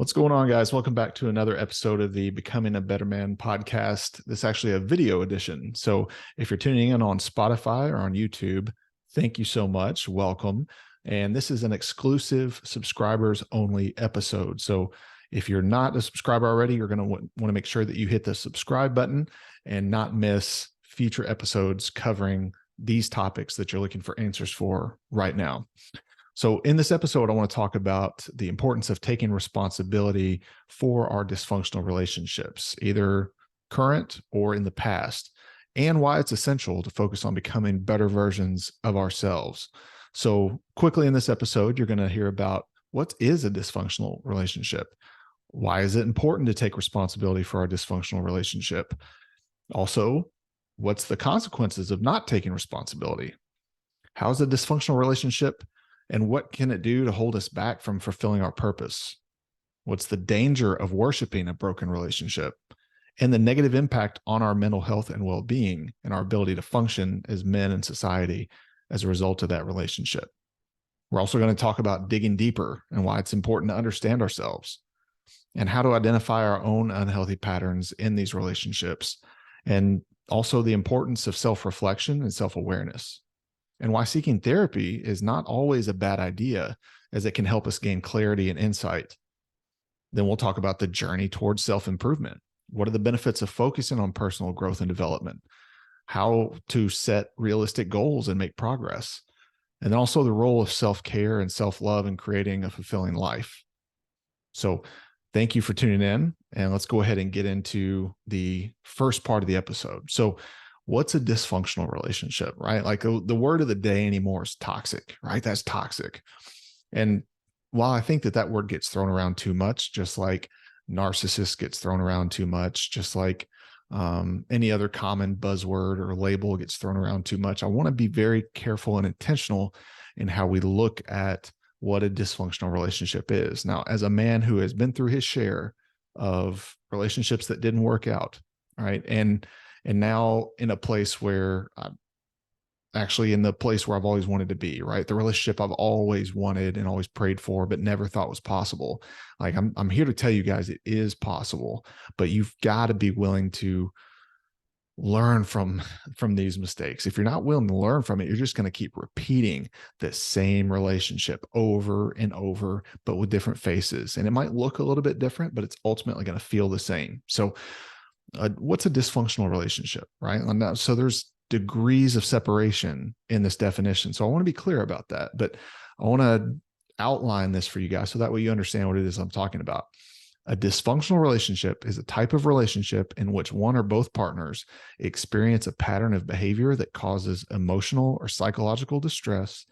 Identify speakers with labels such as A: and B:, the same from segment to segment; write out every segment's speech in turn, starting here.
A: What's going on, guys? Welcome back to another episode of the Becoming a Better Man podcast. This is actually a video edition. So if you're tuning in on Spotify or on YouTube, thank you so much. Welcome. And this is an exclusive subscribers only episode. So if you're not a subscriber already, you're going to want to make sure that you hit the subscribe button and not miss future episodes covering these topics that you're looking for answers for right now. So in this episode, I want to talk about the importance of taking responsibility for our dysfunctional relationships, either current or in the past, and why it's essential to focus on becoming better versions of ourselves. So quickly in this episode, you're going to hear about what is a dysfunctional relationship. Why is it important to take responsibility for our dysfunctional relationship? Also, what's the consequences of not taking responsibility? How is a dysfunctional relationship, and what can it do to hold us back from fulfilling our purpose? What's the danger of worshiping a broken relationship, and the negative impact on our mental health and well-being and our ability to function as men in society as a result of that relationship? We're also going to talk about digging deeper and why it's important to understand ourselves and how to identify our own unhealthy patterns in these relationships, and also the importance of self-reflection and self-awareness, and why seeking therapy is not always a bad idea, as it can help us gain clarity and insight. Then we'll talk about the journey towards self-improvement. What are the benefits of focusing on personal growth and development? How to set realistic goals and make progress. And then also the role of self-care and self-love in creating a fulfilling life. So thank you for tuning in, and let's go ahead and get into the first part of the episode. So what's a dysfunctional relationship, right? Like the word of the day anymore is toxic, right? That's toxic. And while I think that word gets thrown around too much, just like narcissist gets thrown around too much, just like any other common buzzword or label gets thrown around too much, I want to be very careful and intentional in how we look at what a dysfunctional relationship is. Now, as a man who has been through his share of relationships that didn't work out, right? And now in a place where I'm actually in the place where I've always wanted to be, right? The relationship I've always wanted and always prayed for, but never thought was possible. Like I'm here to tell you guys it is possible, but you've got to be willing to learn from these mistakes. If you're not willing to learn from it, you're just going to keep repeating the same relationship over and over, but with different faces. And it might look a little bit different, but it's ultimately going to feel the same. So what's a dysfunctional relationship, right? So there's degrees of separation in this definition. So I want to be clear about that, but I want to outline this for you guys so that way you understand what it is I'm talking about. A dysfunctional relationship is a type of relationship in which one or both partners experience a pattern of behavior that causes emotional or psychological distress,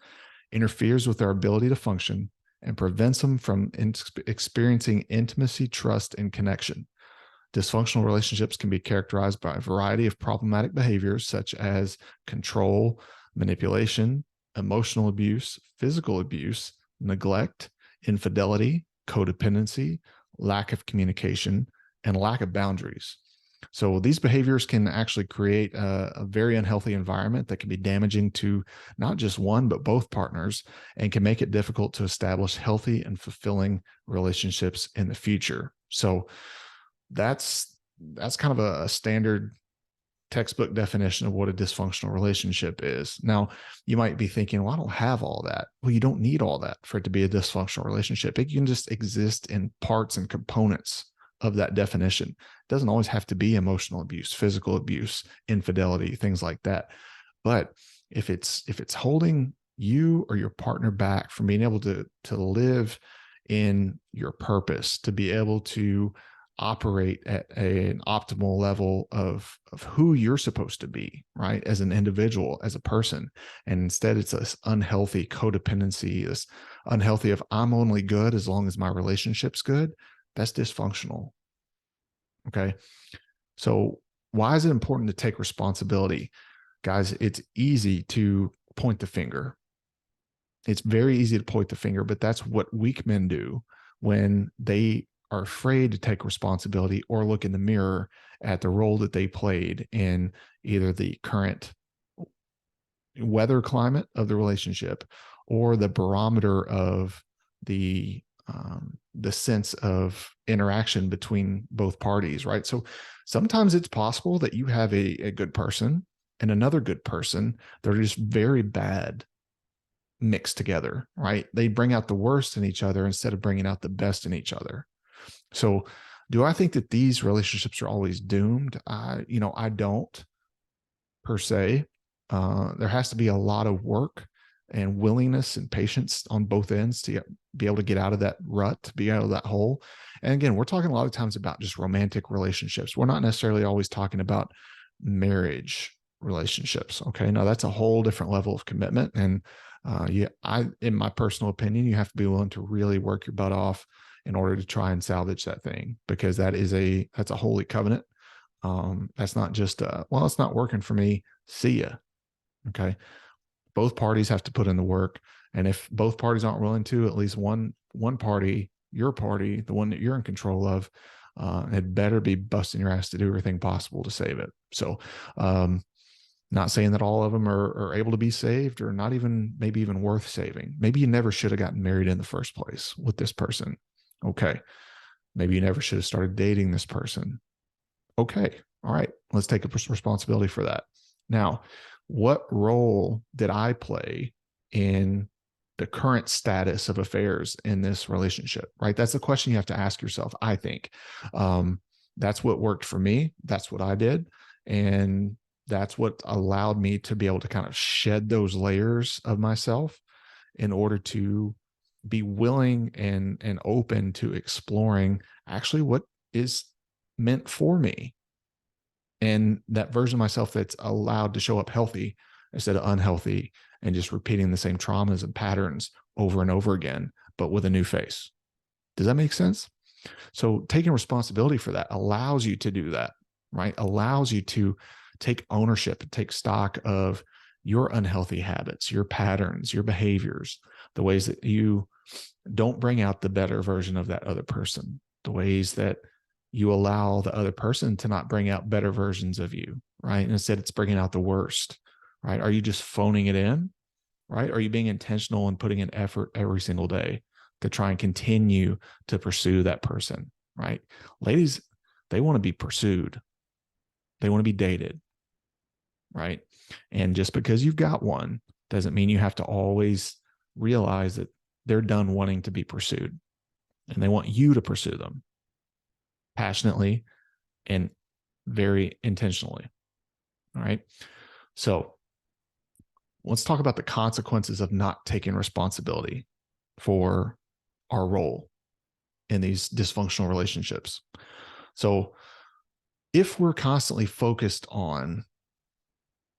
A: interferes with their ability to function, and prevents them from experiencing intimacy, trust, and connection. Dysfunctional relationships can be characterized by a variety of problematic behaviors such as control, manipulation, emotional abuse, physical abuse, neglect, infidelity, codependency, lack of communication, and lack of boundaries. So these behaviors can actually create a very unhealthy environment that can be damaging to not just one, but both partners, and can make it difficult to establish healthy and fulfilling relationships in the future. So that's kind of a standard textbook definition of what a dysfunctional relationship is. Now, you might be thinking, well, I don't have all that. Well, you don't need all that for it to be a dysfunctional relationship. It can just exist in parts and components of that definition. It doesn't always have to be emotional abuse, physical abuse, infidelity, things like that. But if it's opting you or your partner back from being able to live in your purpose, to be able to operate at an optimal level of who you're supposed to be, right? As an individual, as a person. And instead it's this unhealthy codependency, this unhealthy of I'm only good as long as my relationship's good. That's dysfunctional. Okay. So why is it important to take responsibility? Guys, it's easy to point the finger. It's very easy to point the finger, but that's what weak men do when they are afraid to take responsibility or look in the mirror at the role that they played in either the current weather climate of the relationship or the barometer of the the sense of interaction between both parties, right? So sometimes it's possible that you have a good person and another good person. They're just very bad mixed together, right? They bring out the worst in each other instead of bringing out the best in each other. So do I think that these relationships are always doomed? I don't per se. There has to be a lot of work and willingness and patience on both ends to be able to get out of that rut, to be out of that hole. And again, we're talking a lot of times about just romantic relationships. We're not necessarily always talking about marriage relationships. Okay. Now that's a whole different level of commitment. And in my personal opinion, you have to be willing to really work your butt off in order to try and salvage that thing, because that's a holy covenant. That's not just well, it's not working for me. See ya. Okay. Both parties have to put in the work. And if both parties aren't willing to, at least one party, your party, the one that you're in control of, it better be busting your ass to do everything possible to save it. So not saying that all of them are able to be saved, or not even maybe even worth saving. Maybe you never should have gotten married in the first place with this person. Okay. Maybe you never should have started dating this person. Okay. All right. Let's take responsibility for that. Now, what role did I play in the current status of affairs in this relationship? Right. That's the question you have to ask yourself, I think. That's what worked for me. That's what I did. And that's what allowed me to be able to kind of shed those layers of myself in order to be willing and open to exploring actually what is meant for me. And that version of myself that's allowed to show up healthy instead of unhealthy, and just repeating the same traumas and patterns over and over again, but with a new face. Does that make sense? So taking responsibility for that allows you to do that, right? Allows you to take ownership and take stock of your unhealthy habits, your patterns, your behaviors, the ways that you don't bring out the better version of that other person, the ways that you allow the other person to not bring out better versions of you, right? And instead, it's bringing out the worst, right? Are you just phoning it in, right? Are you being intentional and putting in effort every single day to try and continue to pursue that person, right? Ladies, they want to be pursued. They want to be dated, right? And just because you've got one doesn't mean you have to always realize that they're done wanting to be pursued, and they want you to pursue them passionately and very intentionally. All right. So let's talk about the consequences of not taking responsibility for our role in these dysfunctional relationships. So if we're constantly focused on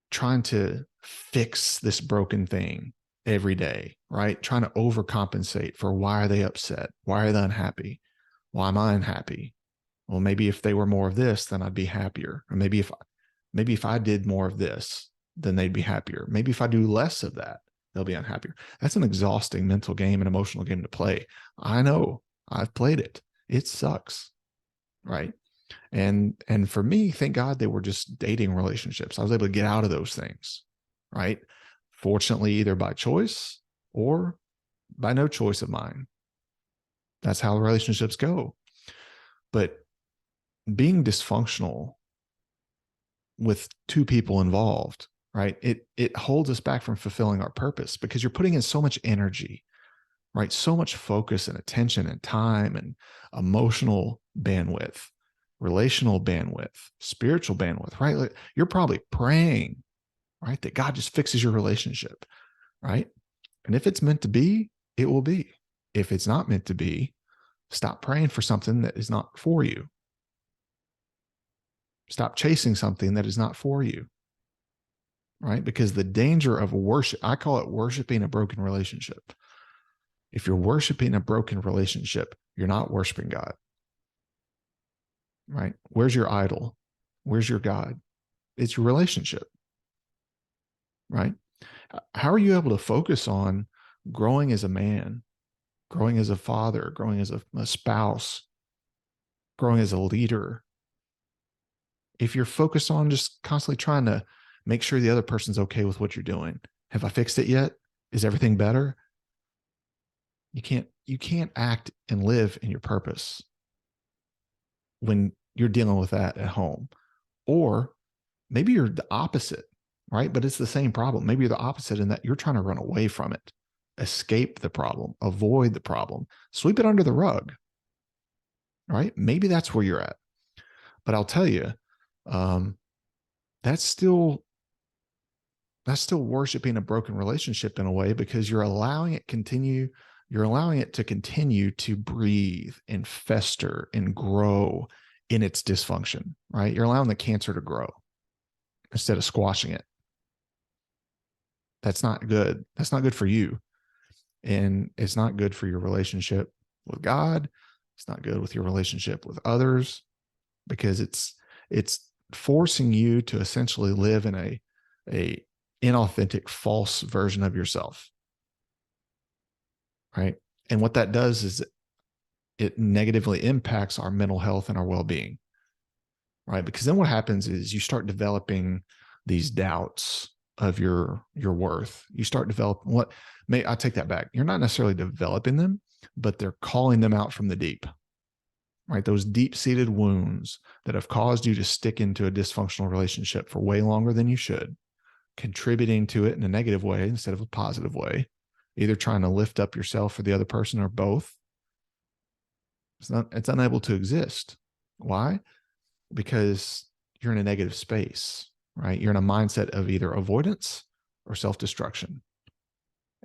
A: trying to fix this broken thing every day, right? Trying to overcompensate for why are they upset? Why are they unhappy? Why am I unhappy? Well, maybe if they were more of this, then I'd be happier. Or maybe if I did more of this, then they'd be happier. Maybe if I do less of that, they'll be unhappier. That's an exhausting mental game and emotional game to play. I know. I've played it. It sucks. Right. And for me, thank God they were just dating relationships. I was able to get out of those things. Right. Fortunately, either by choice or by no choice of mine. That's how relationships go. But being dysfunctional with two people involved, right? It holds us back from fulfilling our purpose, because you're putting in so much energy, right? So much focus and attention and time and emotional bandwidth, relational bandwidth, spiritual bandwidth, right? Like you're probably praying, right, that God just fixes your relationship, right? And if it's meant to be, it will be. If it's not meant to be, stop praying for something that is not for you. Stop chasing something that is not for you, right? Because the danger of worship, I call it worshiping a broken relationship. If you're worshiping a broken relationship, you're not worshiping God, right? Where's your idol? Where's your God? It's your relationship, right? How are you able to focus on growing as a man, growing as a father, growing as a spouse, growing as a leader, if you're focused on just constantly trying to make sure the other person's okay with what you're doing? Have I fixed it yet? Is everything better? You you can't act and live in your purpose when you're dealing with that at home. Or maybe you're the opposite, right? But it's the same problem. Maybe you're the opposite in that you're trying to run away from it, escape the problem, avoid the problem, sweep it under the rug, right? Maybe that's where you're at. But I'll tell you, um, that's still worshiping a broken relationship in a way, because you're allowing it to continue to breathe and fester and grow in its dysfunction, right? You're allowing the cancer to grow instead of squashing it. That's not good. That's not good for you. And it's not good for your relationship with God. It's not good with your relationship with others, because it's forcing you to essentially live in a inauthentic, false version of yourself. Right. And what that does is it negatively impacts our mental health and our well-being. Right. Because then what happens is you start developing these doubts of your worth. You start developing I take that back. You're not necessarily developing them, but they're calling them out from the deep. Right. Those deep-seated wounds that have caused you to stick into a dysfunctional relationship for way longer than you should, contributing to it in a negative way instead of a positive way, either trying to lift up yourself or the other person or both. It's unable to exist. Why? Because you're in a negative space, right? You're in a mindset of either avoidance or self-destruction.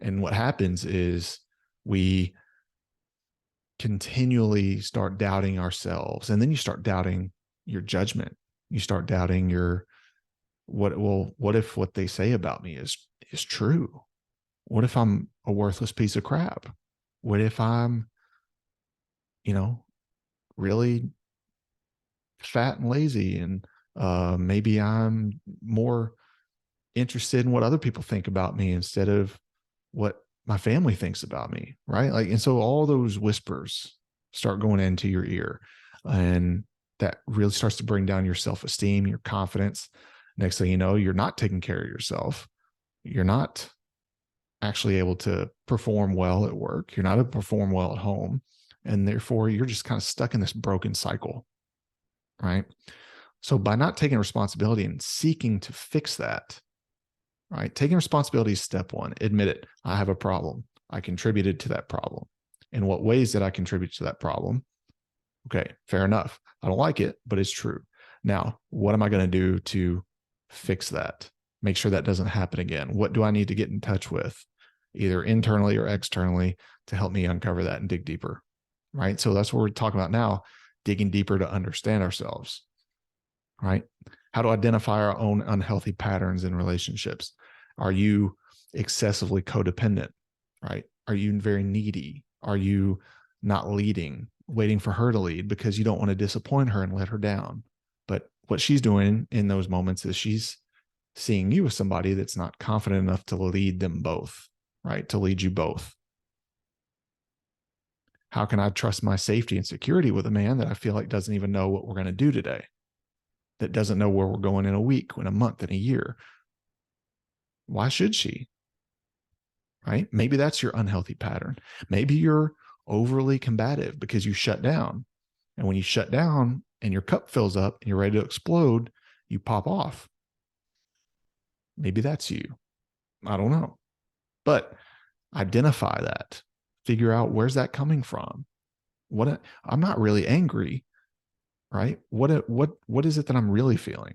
A: And what happens is we continually start doubting ourselves. And then you start doubting your judgment. You start doubting what if what they say about me is true? What if I'm a worthless piece of crap? What if I'm, really fat and lazy, and maybe I'm more interested in what other people think about me instead of what my family thinks about me, right? And so all those whispers start going into your ear, and that really starts to bring down your self-esteem, your confidence. Next thing you know, you're not taking care of yourself. You're not actually able to perform well at work. You're not able to perform well at home. And therefore, you're just kind of stuck in this broken cycle, right? So by not taking responsibility and seeking to fix that, right? Taking responsibility is step one. Admit it. I have a problem. I contributed to that problem. In what ways did I contribute to that problem? Okay, fair enough. I don't like it, but it's true. Now, what am I going to do to fix that? Make sure that doesn't happen again. What do I need to get in touch with, either internally or externally, to help me uncover that and dig deeper, right? So that's what we're talking about now, digging deeper to understand ourselves, right? How to identify our own unhealthy patterns in relationships. Are you excessively codependent, right? Are you very needy? Are you not leading, waiting for her to lead because you don't want to disappoint her and let her down? But what she's doing in those moments is she's seeing you as somebody that's not confident enough to lead them both, right? To lead you both. How can I trust my safety and security with a man that I feel like doesn't even know what we're going to do today? That doesn't know where we're going in a week, in a month, in a year? Why should she? Right? Maybe that's your unhealthy pattern. Maybe you're overly combative because you shut down. And when you shut down and your cup fills up and you're ready to explode, you pop off. Maybe that's you. I don't know. But identify that. Figure out, where's that coming from? I'm not really angry, right? What is it that I'm really feeling?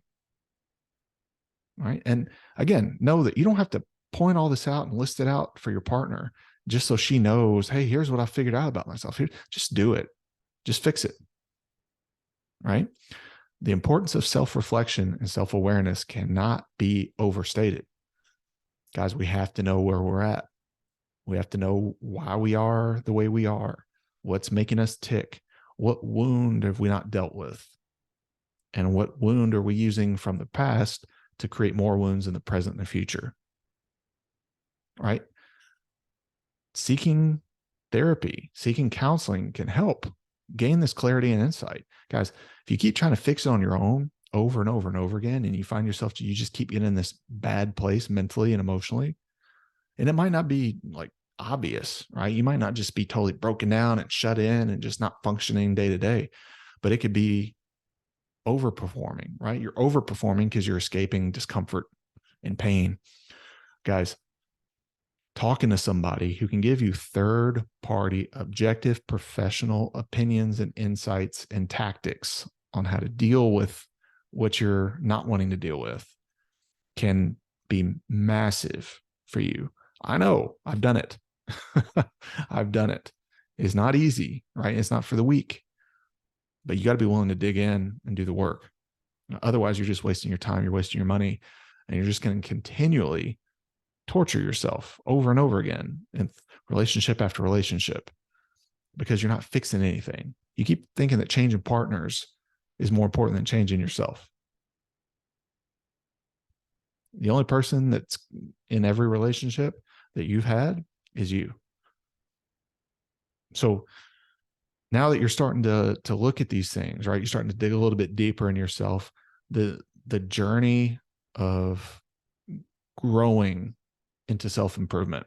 A: Right? And again, know that you don't have to point all this out and list it out for your partner just so she knows, hey, here's what I figured out about myself. Here, just do it. Just fix it. Right? The importance of self-reflection and self-awareness cannot be overstated. Guys, we have to know where we're at. We have to know why we are the way we are. What's making us tick? What wound have we not dealt with? And what wound are we using from the past to create more wounds in the present and the future? Right? Seeking therapy, seeking counseling can help gain this clarity and insight. Guys, if you keep trying to fix it on your own over and over and over again, and you find yourself, you just keep getting in this bad place mentally and emotionally, and it might not be like obvious, right? You might not just be totally broken down and shut in and just not functioning day to day, but it could be overperforming, right? You're overperforming because you're escaping discomfort and pain. Guys, talking to somebody who can give you third party, objective, professional opinions and insights and tactics on how to deal with what you're not wanting to deal with can be massive for you. I know, I've done it. I've done it. It's not easy, right? It's not for the weak, but you got to be willing to dig in and do the work. Otherwise, you're just wasting your time, you're wasting your money, and you're just going to continually torture yourself over and over again in relationship after relationship because you're not fixing anything. You keep thinking that changing partners is more important than changing yourself. The only person that's in every relationship that you've had is you. So now that you're starting to look at these things, right? You're starting to dig a little bit deeper in yourself. The journey of growing into self-improvement.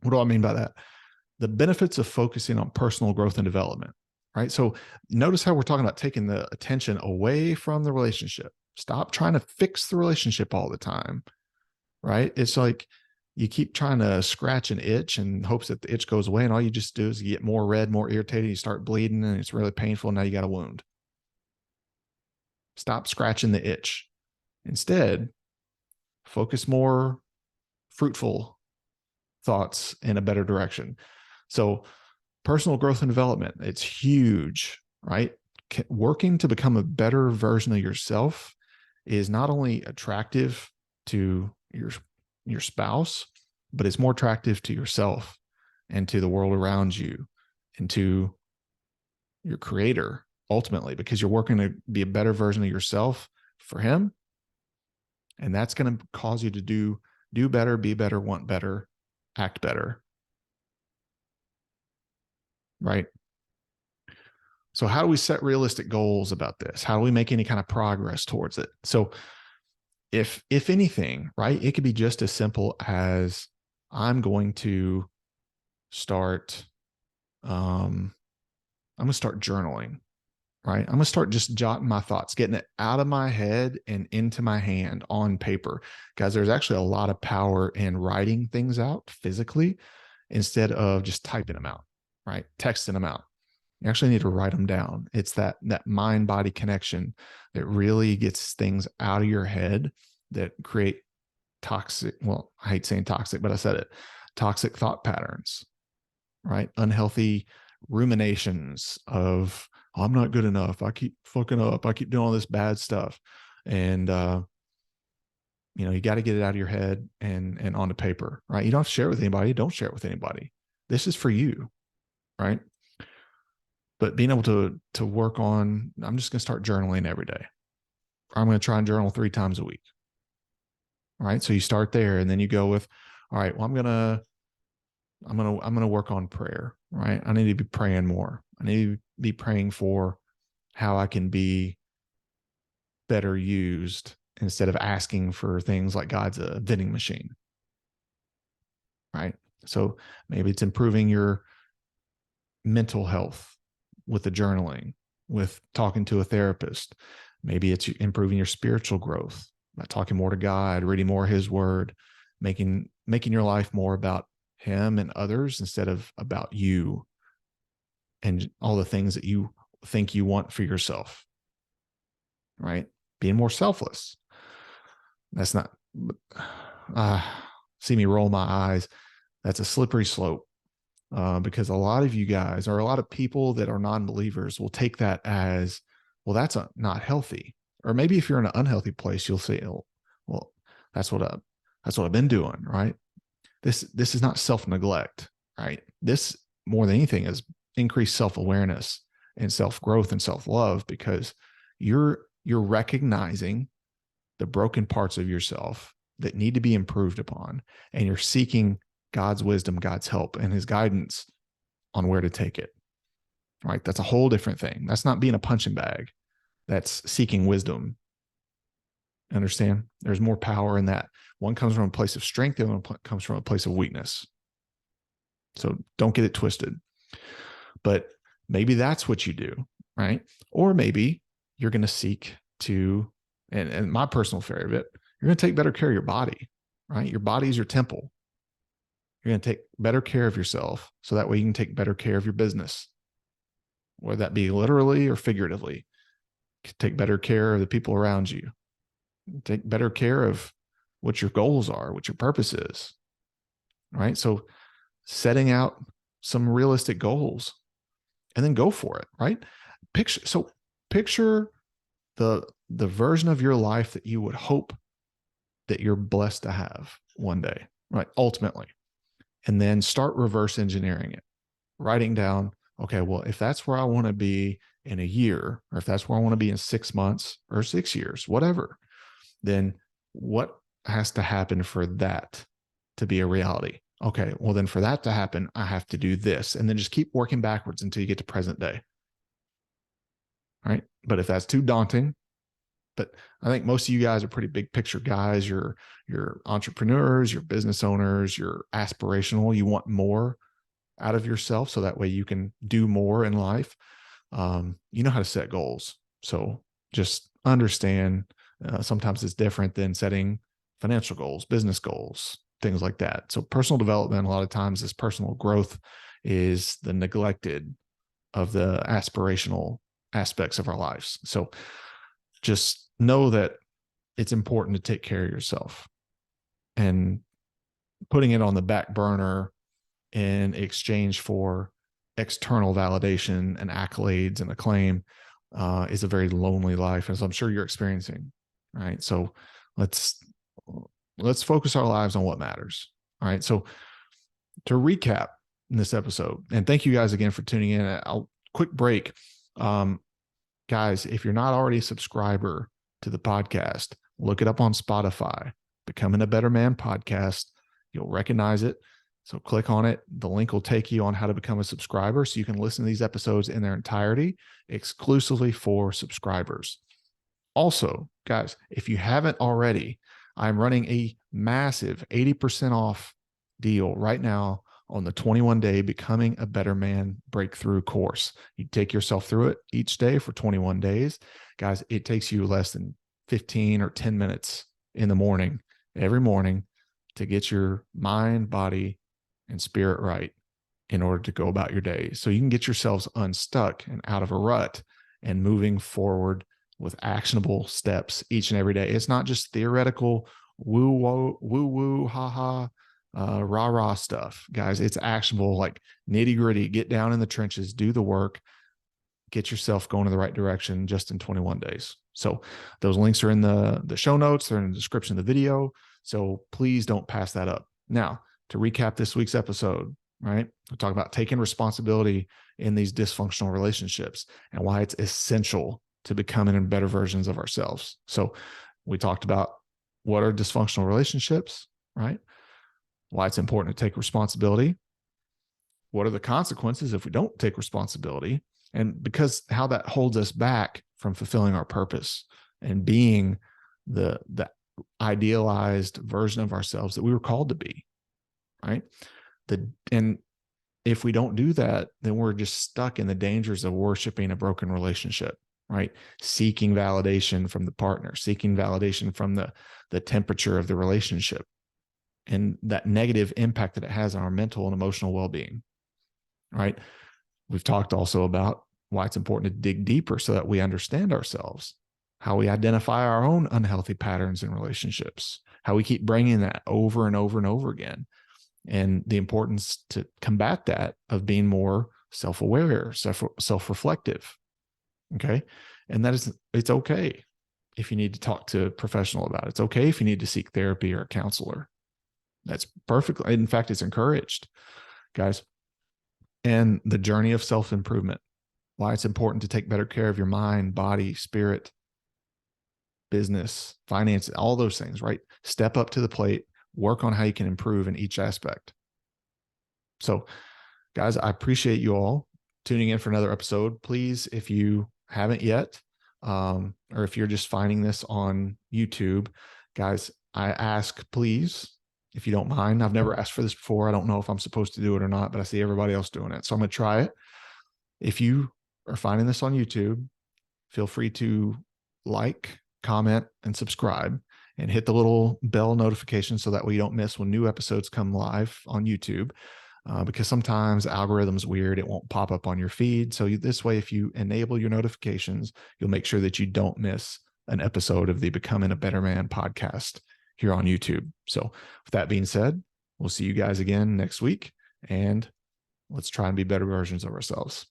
A: What do I mean by that? The benefits of focusing on personal growth and development, right? So notice how we're talking about taking the attention away from the relationship. Stop trying to fix the relationship all the time, right? It's like you keep trying to scratch an itch in hopes that the itch goes away, and all you just do is you get more red, more irritated, you start bleeding, and it's really painful. Now you got a wound. Stop scratching the itch. Instead, focus more fruitful thoughts in a better direction. So personal growth and development, it's huge, right? Working to become a better version of yourself is not only attractive to your spouse, but it's more attractive to yourself and to the world around you and to your creator ultimately, because you're working to be a better version of yourself for him. And that's going to cause you to do better, be better, want better, act better. Right? So how do we set realistic goals about this? How do we make any kind of progress towards it? So if anything, right, it could be just as simple as I'm going to start I'm going to start journaling, right? I'm going to start just jotting my thoughts, getting it out of my head and into my hand on paper. Guys, there's actually a lot of power in writing things out physically instead of just typing them out, right? Texting them out. You actually need to write them down. It's that mind-body connection that really gets things out of your head that create toxic, well, I hate saying toxic, but I said it, toxic thought patterns, right? Unhealthy ruminations of, oh, I'm not good enough. I keep fucking up. I keep doing all this bad stuff. And, you got to get it out of your head and onto paper, right? You don't have to share it with anybody. Don't share it with anybody. This is for you, right? But being able to work on, I'm just going to start journaling every day. I'm going to try and journal 3 times a week. All right. So you start there and then you go with, all right, well, I'm going to work on prayer, right? I need to be praying more. I need to be praying for how I can be better used instead of asking for things like God's a vending machine, right? So maybe it's improving your mental health with the journaling, with talking to a therapist. Maybe it's improving your spiritual growth by talking more to God, reading more of his word, making your life more about him and others instead of about you and all the things that you think you want for yourself, right? Being more selfless. That's not, see me roll my eyes. That's a slippery slope. Because a lot of you guys, or a lot of people that are non-believers, will take that as, well, that's not healthy. Or maybe if you're in an unhealthy place, you'll say, oh, well, that's what I've been doing, right? This is not self-neglect, right? This, more than anything, is increased self-awareness and self-growth and self-love, because you're recognizing the broken parts of yourself that need to be improved upon, and you're seeking God's wisdom, God's help, and his guidance on where to take it, right? That's a whole different thing. That's not being a punching bag. That's seeking wisdom. Understand? There's more power in that. One comes from a place of strength, the other one comes from a place of weakness. So don't get it twisted. But maybe that's what you do, right? Or maybe you're going to seek to, and my personal favorite, you're going to take better care of your body, right? Your body is your temple. You're going to take better care of yourself so that way you can take better care of your business, whether that be literally or figuratively. Take better care of the people around you. Take better care of what your goals are, what your purpose is, right? So setting out some realistic goals and then go for it, right? Picture the version of your life that you would hope that you're blessed to have one day, right? Ultimately. And then start reverse engineering it, writing down, okay, well, if that's where I want to be in a year, or if that's where I want to be in 6 months or 6 years, whatever, then what has to happen for that to be a reality? Okay, well, then for that to happen, I have to do this. And then just keep working backwards until you get to present day. Right. But if that's too daunting, but I think most of you guys are pretty big picture guys. You're entrepreneurs, you're business owners, you're aspirational. You want more out of yourself so that way you can do more in life. You know how to set goals. So just understand sometimes it's different than setting financial goals, business goals, things like that. So personal development, a lot of times this personal growth is the neglected of the aspirational aspects of our lives. So just know that it's important to take care of yourself, and putting it on the back burner in exchange for external validation and accolades and acclaim is a very lonely life, as I'm sure you're experiencing. Right. So let's focus our lives on what matters. All right. So to recap in this episode, and thank you guys again for tuning in. I'll quick break. Guys, if you're not already a subscriber to the podcast, look it up on Spotify, Becoming a Better Man podcast. You'll recognize it. So click on it. The link will take you on how to become a subscriber so you can listen to these episodes in their entirety exclusively for subscribers. Also, guys, if you haven't already, I'm running a massive 80% off deal right now on the 21-day Becoming a Better Man breakthrough course. You take yourself through it each day for 21 days. Guys, it takes you less than 15 or 10 minutes in the morning, every morning, to get your mind, body, and spirit right in order to go about your day. So you can get yourselves unstuck and out of a rut and moving forward with actionable steps each and every day. It's not just theoretical woo, ha, rah stuff, guys. It's actionable, like nitty gritty. Get down in the trenches, do the work, get yourself going in the right direction just in 21 days. So those links are in the show notes. They're in the description of the video. So please don't pass that up. Now, to recap this week's episode, right? We talk about taking responsibility in these dysfunctional relationships and why it's essential to becoming better versions of ourselves. So we talked about what are dysfunctional relationships, right? Why it's important to take responsibility. What are the consequences if we don't take responsibility? And because how that holds us back from fulfilling our purpose and being the idealized version of ourselves that we were called to be, right? And if we don't do that, then we're just stuck in the dangers of worshiping a broken relationship, right? Seeking validation from the partner, seeking validation from the temperature of the relationship, and that negative impact that it has on our mental and emotional well-being, right? We've talked also about why it's important to dig deeper so that we understand ourselves, how we identify our own unhealthy patterns in relationships, how we keep bringing that over and over and over again, and the importance to combat that of being more self-aware, self-reflective. Okay. And it's okay if you need to talk to a professional about it. It's okay if you need to seek therapy or a counselor. That's perfect. In fact, it's encouraged, guys. And the journey of self-improvement, why it's important to take better care of your mind, body, spirit, business, finance, all those things, right? Step up to the plate, work on how you can improve in each aspect. So, guys, I appreciate you all tuning in for another episode. Please, if you haven't yet, or if you're just finding this on YouTube, guys, I ask, please if you don't mind. I've never asked for this before. I don't know if I'm supposed to do it or not, but I see everybody else doing it. So I'm going to try it. If you are finding this on YouTube, feel free to like, comment, and subscribe, and hit the little bell notification so that way you don't miss when new episodes come live on YouTube. Because sometimes the algorithm's weird. It won't pop up on your feed. So this way, if you enable your notifications, you'll make sure that you don't miss an episode of the Becoming a Better Man podcast here on YouTube. So with that being said, we'll see you guys again next week, and let's try and be better versions of ourselves.